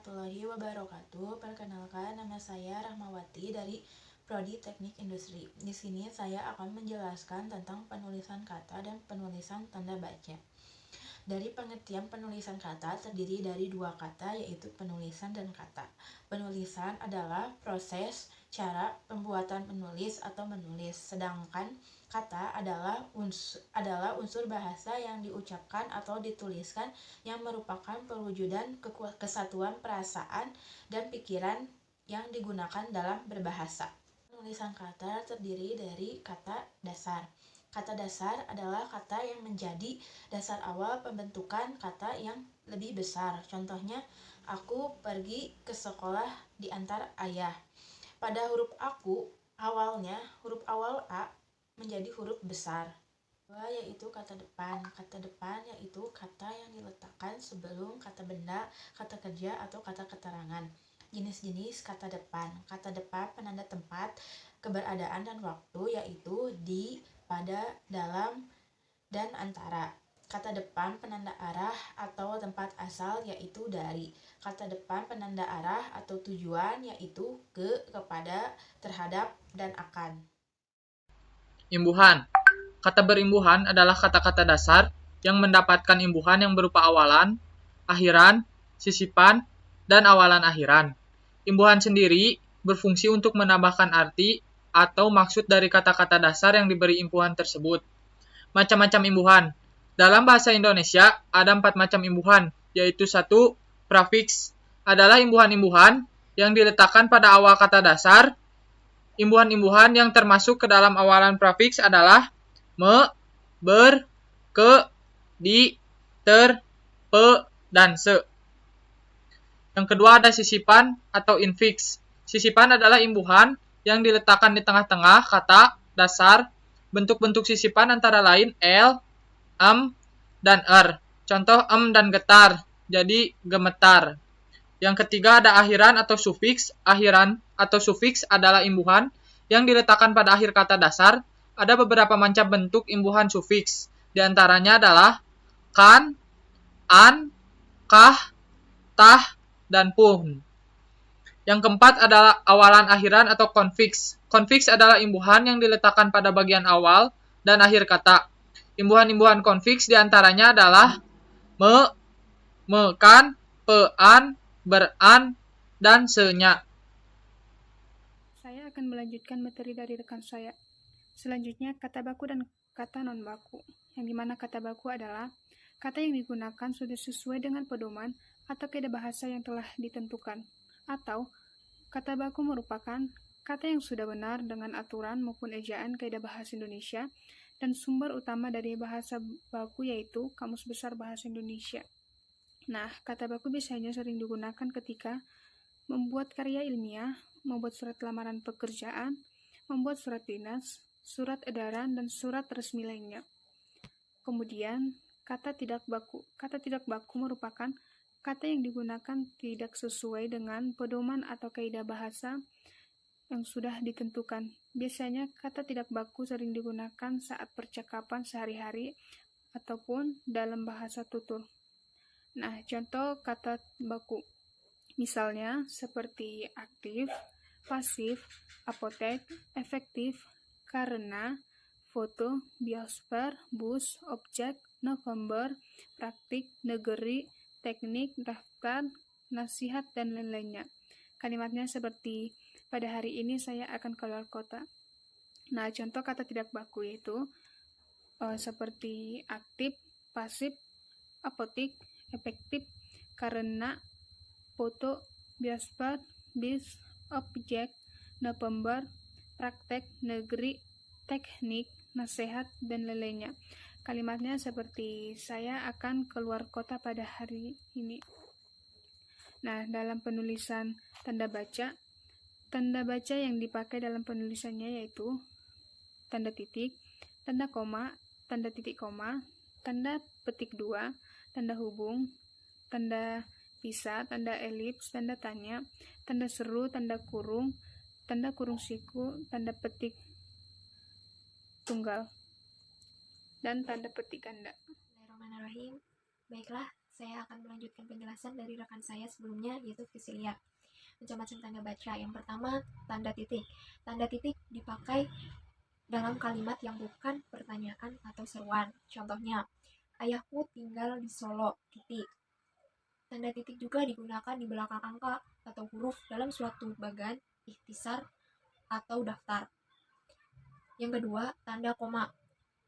warahmatullahi wabarakatuh. Perkenalkan, nama saya Rahmawati dari Prodi Teknik Industri. Di sini saya akan menjelaskan tentang penulisan kata dan penulisan tanda baca. Dari pengertian penulisan kata terdiri dari dua kata, yaitu penulisan dan kata. Penulisan adalah proses cara pembuatan menulis atau menulis, sedangkan kata adalah unsur bahasa yang diucapkan atau dituliskan yang merupakan perwujudan kesatuan perasaan dan pikiran yang digunakan dalam berbahasa. Penulisan kata terdiri dari kata dasar. Kata dasar adalah kata yang menjadi dasar awal pembentukan kata yang lebih besar. Contohnya, aku pergi ke sekolah diantar ayah. Pada huruf aku, awalnya huruf awal A menjadi huruf besar. Kedua yaitu kata depan. Kata depan yaitu kata yang diletakkan sebelum kata benda, kata kerja, atau kata keterangan. Jenis-jenis kata depan. Kata depan penanda tempat, keberadaan, dan waktu, yaitu di, pada, dalam, dan antara. Kata depan penanda arah atau tempat asal, yaitu dari. Kata depan penanda arah atau tujuan, yaitu ke, kepada, terhadap, dan akan. Imbuhan. Kata berimbuhan adalah kata-kata dasar yang mendapatkan imbuhan yang berupa awalan, akhiran, sisipan, dan awalan akhiran. Imbuhan sendiri berfungsi untuk menambahkan arti atau maksud dari kata-kata dasar yang diberi imbuhan tersebut. Macam-macam imbuhan. Dalam bahasa Indonesia ada 4 macam imbuhan, yaitu 1. Prafiks adalah imbuhan-imbuhan yang diletakkan pada awal kata dasar. Imbuhan-imbuhan yang termasuk ke dalam awalan prafiks adalah me, ber, ke, di, ter, pe, dan se. Yang kedua ada sisipan atau infiks. Sisipan adalah imbuhan yang diletakkan di tengah-tengah kata dasar. Bentuk-bentuk sisipan antara lain l, dan Contoh dan getar, jadi gemetar. Yang ketiga ada akhiran atau sufiks. Akhiran atau sufiks adalah imbuhan yang diletakkan pada akhir kata dasar. Ada beberapa macam bentuk imbuhan sufiks. Di antaranya adalah kan, an, kah, tah, dan pun. Yang keempat adalah awalan akhiran atau konfiks. Konfiks adalah imbuhan yang diletakkan pada bagian awal dan akhir kata. Imbuhan-imbuhan konfiks diantaranya adalah me, mekan, pean, beran, dan senya. Saya akan melanjutkan materi dari rekan saya. Selanjutnya, kata baku dan kata non-baku, yang dimana kata baku adalah kata yang digunakan sudah sesuai dengan pedoman atau kaidah bahasa yang telah ditentukan, atau kata baku merupakan kata yang sudah benar dengan aturan maupun ejaan kaidah bahasa Indonesia dan sumber utama dari bahasa baku yaitu Kamus Besar Bahasa Indonesia. Nah, kata baku biasanya sering digunakan ketika membuat karya ilmiah, membuat surat lamaran pekerjaan, membuat surat dinas, surat edaran, dan surat resmi lainnya. Kemudian, kata tidak baku. Kata tidak baku merupakan kata yang digunakan tidak sesuai dengan pedoman atau kaidah bahasa yang sudah ditentukan. Biasanya, kata tidak baku sering digunakan saat percakapan sehari-hari ataupun dalam bahasa tutur. Nah, contoh kata baku. Misalnya, seperti aktif, pasif, apotek, efektif, karena, foto, biosfer, bus, objek, November, praktik, negeri, teknik, daftar, nasihat, dan lain-lainnya. Kalimatnya seperti, pada hari ini saya akan keluar kota. Nah, contoh kata tidak baku yaitu seperti aktif, pasif, apotik, efektif, karena, foto, biosfer, bis, objek, November, praktek, negeri, teknik, nasihat, dan lain-lainnya. Kalimatnya seperti saya akan keluar kota pada hari ini. Nah, dalam penulisan tanda baca yang dipakai dalam penulisannya yaitu tanda titik, tanda koma, tanda titik koma, tanda petik 2, tanda hubung, tanda pisah, tanda elips, tanda tanya, tanda seru, tanda kurung siku, tanda petik tunggal, dan tanda petik ganda. Bismillahirrahmanirrahim. Baiklah, saya akan melanjutkan penjelasan dari rekan saya sebelumnya, yaitu Fisilia. Macam-macam tanda baca. Yang pertama, tanda titik. Tanda titik dipakai dalam kalimat yang bukan pertanyaan atau seruan. Contohnya, ayahku tinggal di Solo, titik. Tanda titik juga digunakan di belakang angka atau huruf dalam suatu bagan, ikhtisar, atau daftar. Yang kedua, tanda koma.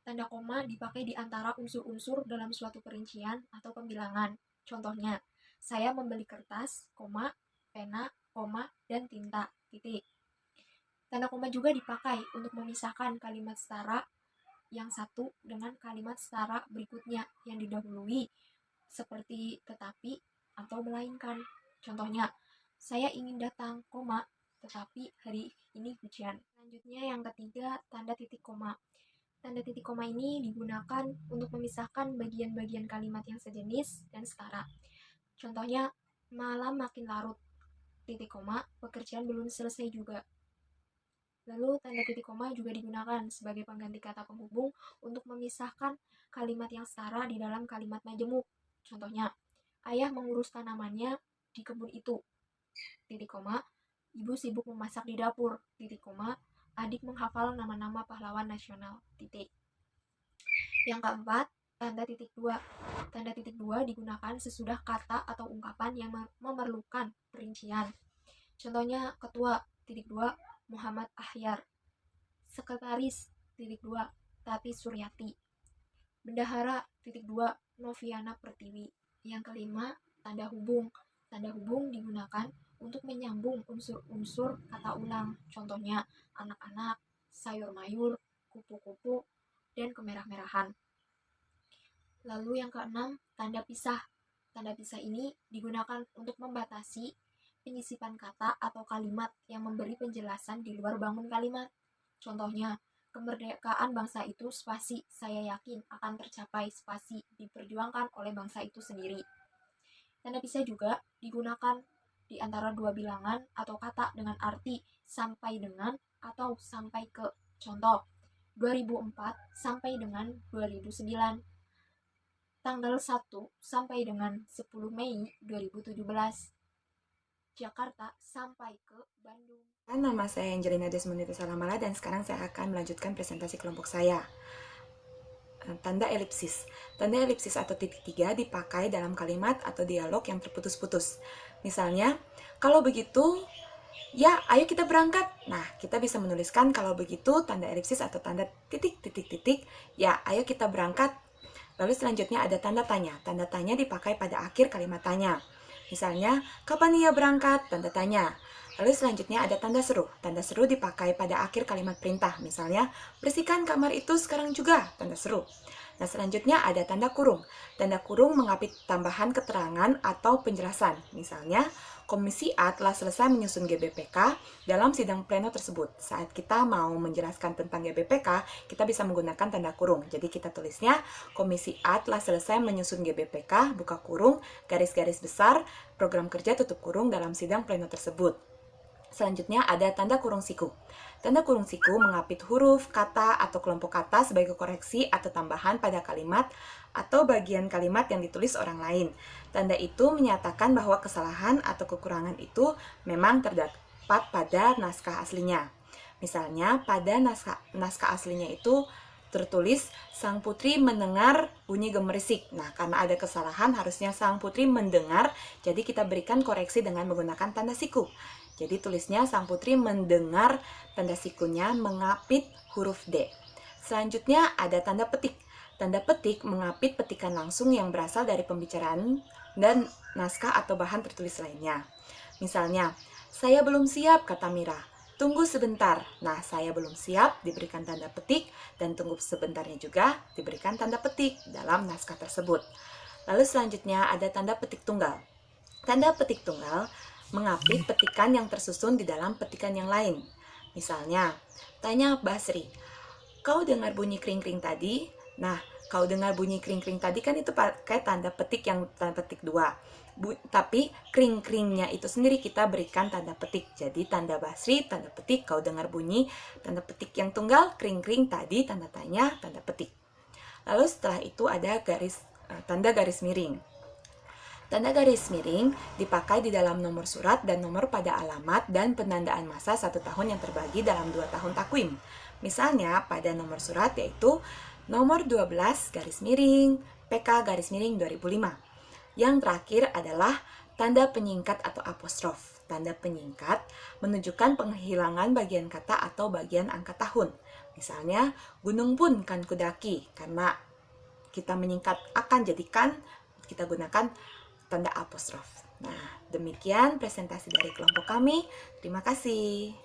Tanda koma dipakai di antara unsur-unsur dalam suatu perincian atau pembilangan. Contohnya, saya membeli kertas, koma, pena, koma, dan tinta, titik. Tanda koma juga dipakai untuk memisahkan kalimat setara yang satu dengan kalimat setara berikutnya yang didahului, seperti tetapi atau melainkan. Contohnya, saya ingin datang, koma, tetapi hari ini hujan. Selanjutnya yang ketiga, tanda titik koma. Tanda titik koma ini digunakan untuk memisahkan bagian-bagian kalimat yang sejenis dan setara. Contohnya, malam makin larut, titik koma, pekerjaan belum selesai juga. Lalu tanda titik koma juga digunakan sebagai pengganti kata penghubung untuk memisahkan kalimat yang setara di dalam kalimat majemuk. Contohnya, ayah mengurus tanamannya di kebun itu, titik koma, ibu sibuk memasak di dapur, titik koma, adik menghafal nama-nama pahlawan nasional, titik. Yang keempat, tanda titik dua. Tanda titik dua digunakan sesudah kata atau ungkapan yang memerlukan perincian. Contohnya, ketua, titik dua, Muhammad Ahyar. Sekretaris, titik dua, Tati Suryati. Bendahara, titik dua, Noviana Pertiwi. Yang kelima, tanda hubung. Tanda hubung digunakan untuk menyambung unsur-unsur kata ulang. Contohnya, anak-anak, sayur mayur, kupu-kupu, dan kemerah-merahan. Lalu yang keenam, tanda pisah. Tanda pisah ini digunakan untuk membatasi penyisipan kata atau kalimat yang memberi penjelasan di luar bangun kalimat. Contohnya, kemerdekaan bangsa itu spasi saya yakin akan tercapai spasi diperjuangkan oleh bangsa itu sendiri. Tanda pisah juga digunakan di antara dua bilangan atau kata dengan arti sampai dengan atau sampai ke. Contoh, 2004 sampai dengan 2009. Tanggal 1 sampai dengan 10 Mei 2017. Jakarta sampai ke Bandung. Nama saya Angelina Desmondita Salamala dan sekarang saya akan melanjutkan presentasi kelompok saya. Tanda elipsis. Tanda elipsis atau titik tiga dipakai dalam kalimat atau dialog yang terputus-putus. Misalnya, kalau begitu, ya ayo kita berangkat. Nah, kita bisa menuliskan kalau begitu tanda elipsis atau tanda titik-titik-titik, ya ayo kita berangkat. Lalu selanjutnya ada tanda tanya. Tanda tanya dipakai pada akhir kalimat tanya. Misalnya, kapan ia berangkat? Tanda tanya. Lalu selanjutnya ada tanda seru. Tanda seru dipakai pada akhir kalimat perintah. Misalnya, bersihkan kamar itu sekarang juga. Tanda seru. Nah, selanjutnya ada tanda kurung. Tanda kurung mengapit tambahan keterangan atau penjelasan. Misalnya, Komisi A telah selesai menyusun GBPK dalam sidang pleno tersebut. Saat kita mau menjelaskan tentang GBPK, kita bisa menggunakan tanda kurung. Jadi kita tulisnya, Komisi A telah selesai menyusun GBPK, buka kurung, garis-garis besar, program kerja tutup kurung dalam sidang pleno tersebut. Selanjutnya ada tanda kurung siku. Tanda kurung siku mengapit huruf, kata, atau kelompok kata sebagai koreksi atau tambahan pada kalimat atau bagian kalimat yang ditulis orang lain. Tanda itu menyatakan bahwa kesalahan atau kekurangan itu memang terdapat pada naskah aslinya. Misalnya, pada naskah aslinya itu tertulis, sang putri mendengar bunyi gemerisik. Nah, karena ada kesalahan, harusnya sang putri mendengar, jadi kita berikan koreksi dengan menggunakan tanda siku. Jadi tulisnya sang putri mendengar, tanda sikunya mengapit huruf D. Selanjutnya ada tanda petik. Tanda petik mengapit petikan langsung yang berasal dari pembicaraan dan naskah atau bahan tertulis lainnya. Misalnya, saya belum siap, kata Mira. Tunggu sebentar. Nah, saya belum siap diberikan tanda petik dan tunggu sebentarnya juga diberikan tanda petik dalam naskah tersebut. Lalu selanjutnya ada tanda petik tunggal. Tanda petik tunggal mengapit petikan yang tersusun di dalam petikan yang lain. Misalnya, tanya Basri, kau dengar bunyi kring-kring tadi? Nah, kau dengar bunyi kring-kring tadi kan itu pakai tanda petik yang tanda petik 2. Tapi kring-kringnya itu sendiri kita berikan tanda petik. Jadi tanda Basri, tanda petik, kau dengar bunyi, tanda petik yang tunggal, kring-kring tadi, tanda tanya, tanda petik. Lalu setelah itu ada tanda garis miring. Tanda garis miring dipakai di dalam nomor surat dan nomor pada alamat dan penandaan masa 1 tahun yang terbagi dalam 2 tahun takwim. Misalnya pada nomor surat yaitu nomor 12 garis miring PK garis miring 2005. Yang terakhir adalah tanda penyingkat atau apostrof. Tanda penyingkat menunjukkan penghilangan bagian kata atau bagian angka tahun. Misalnya, gunung pun kan kudaki, karena kita menyingkat akan jadikan, kita gunakan tanda apostrof. Nah, demikian presentasi dari kelompok kami. Terima kasih.